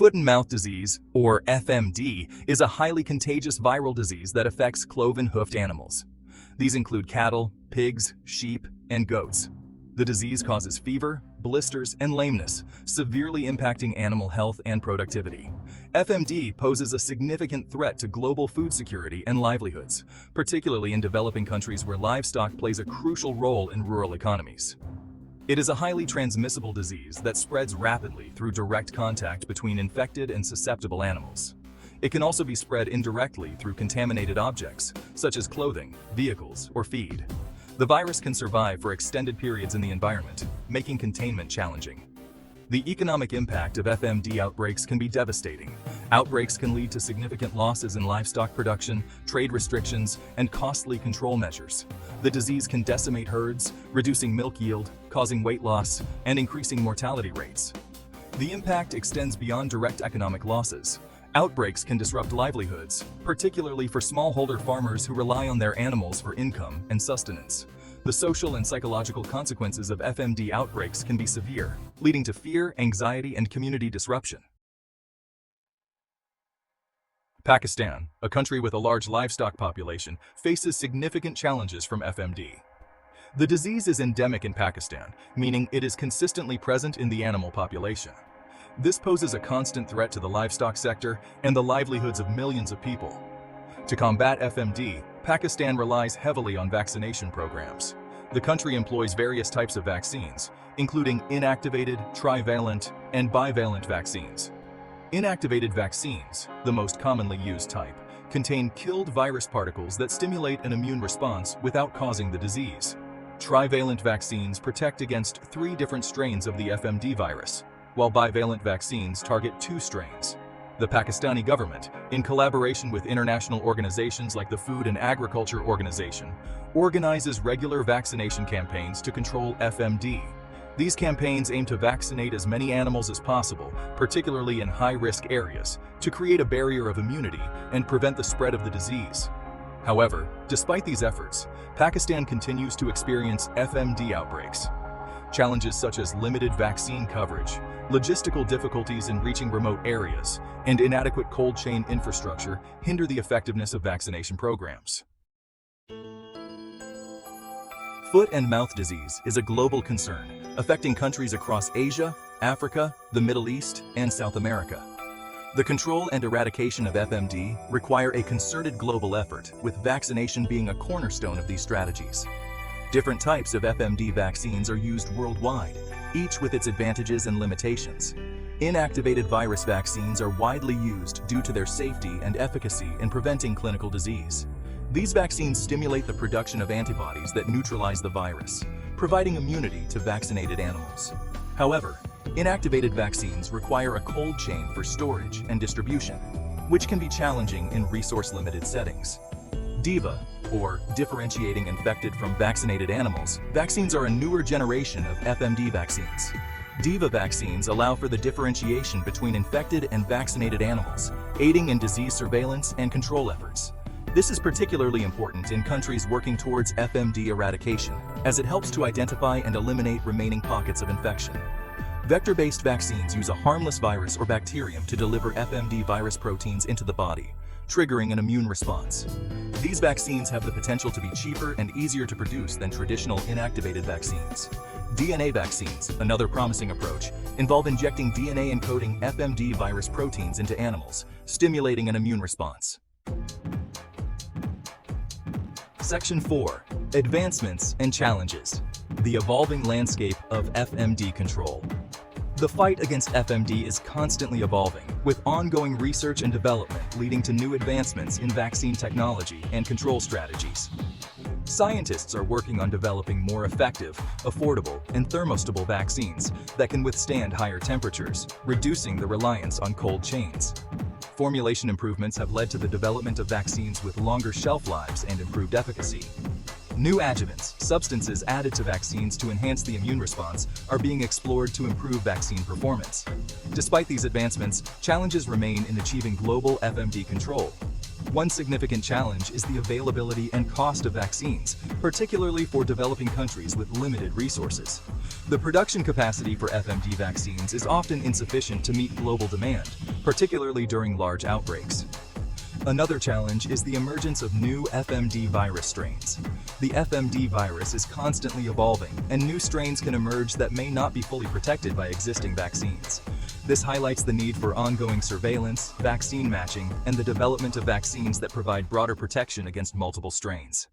Foot and mouth disease, or FMD, is a highly contagious viral disease that affects cloven-hoofed animals. These include cattle, pigs, sheep, and goats. The disease causes fever, blisters, and lameness, severely impacting animal health and productivity. FMD poses a significant threat to global food security and livelihoods, particularly in developing countries where livestock plays a crucial role in rural economies. It is a highly transmissible disease that spreads rapidly through direct contact between infected and susceptible animals. It can also be spread indirectly through contaminated objects, such as clothing, vehicles, or feed. The virus can survive for extended periods in the environment, making containment challenging. The economic impact of FMD outbreaks can be devastating. Outbreaks can lead to significant losses in livestock production, trade restrictions, and costly control measures. The disease can decimate herds, reducing milk yield, causing weight loss, and increasing mortality rates. The impact extends beyond direct economic losses. Outbreaks can disrupt livelihoods, particularly for smallholder farmers who rely on their animals for income and sustenance. The social and psychological consequences of FMD outbreaks can be severe, leading to fear, anxiety, and community disruption. Pakistan, a country with a large livestock population, faces significant challenges from FMD. The disease is endemic in Pakistan, meaning it is consistently present in the animal population. This poses a constant threat to the livestock sector and the livelihoods of millions of people. To combat FMD, Pakistan relies heavily on vaccination programs. The country employs various types of vaccines, including inactivated, trivalent, and bivalent vaccines. Inactivated vaccines, the most commonly used type, contain killed virus particles that stimulate an immune response without causing the disease. Trivalent vaccines protect against 3 different strains of the FMD virus, while bivalent vaccines target 2 strains. The Pakistani government, in collaboration with international organizations like the Food and Agriculture Organization, organizes regular vaccination campaigns to control FMD. These campaigns aim to vaccinate as many animals as possible, particularly in high-risk areas, to create a barrier of immunity and prevent the spread of the disease. However, despite these efforts, Pakistan continues to experience FMD outbreaks. Challenges such as limited vaccine coverage, logistical difficulties in reaching remote areas, and inadequate cold chain infrastructure hinder the effectiveness of vaccination programs. Foot and mouth disease is a global concern, affecting countries across Asia, Africa, the Middle East, and South America. The control and eradication of FMD require a concerted global effort, with vaccination being a cornerstone of these strategies. Different types of FMD vaccines are used worldwide, each with its advantages and limitations. Inactivated virus vaccines are widely used due to their safety and efficacy in preventing clinical disease. These vaccines stimulate the production of antibodies that neutralize the virus, providing immunity to vaccinated animals. However, inactivated vaccines require a cold chain for storage and distribution, which can be challenging in resource-limited settings. DIVA, or differentiating infected from vaccinated animals, vaccines are a newer generation of FMD vaccines. DIVA vaccines allow for the differentiation between infected and vaccinated animals, aiding in disease surveillance and control efforts. This is particularly important in countries working towards FMD eradication, as it helps to identify and eliminate remaining pockets of infection. Vector-based vaccines use a harmless virus or bacterium to deliver FMD virus proteins into the body, triggering an immune response. These vaccines have the potential to be cheaper and easier to produce than traditional inactivated vaccines. DNA vaccines, another promising approach, involve injecting DNA encoding FMD virus proteins into animals, stimulating an immune response. Section 4. Advancements and Challenges. The evolving landscape of FMD control. The fight against FMD is constantly evolving, with ongoing research and development leading to new advancements in vaccine technology and control strategies. Scientists are working on developing more effective, affordable, and thermostable vaccines that can withstand higher temperatures, reducing the reliance on cold chains. Formulation improvements have led to the development of vaccines with longer shelf lives and improved efficacy. New adjuvants, substances added to vaccines to enhance the immune response, are being explored to improve vaccine performance. Despite these advancements, challenges remain in achieving global FMD control. One significant challenge is the availability and cost of vaccines, particularly for developing countries with limited resources. The production capacity for FMD vaccines is often insufficient to meet global demand, particularly during large outbreaks. Another challenge is the emergence of new FMD virus strains. The FMD virus is constantly evolving, and new strains can emerge that may not be fully protected by existing vaccines. This highlights the need for ongoing surveillance, vaccine matching, and the development of vaccines that provide broader protection against multiple strains.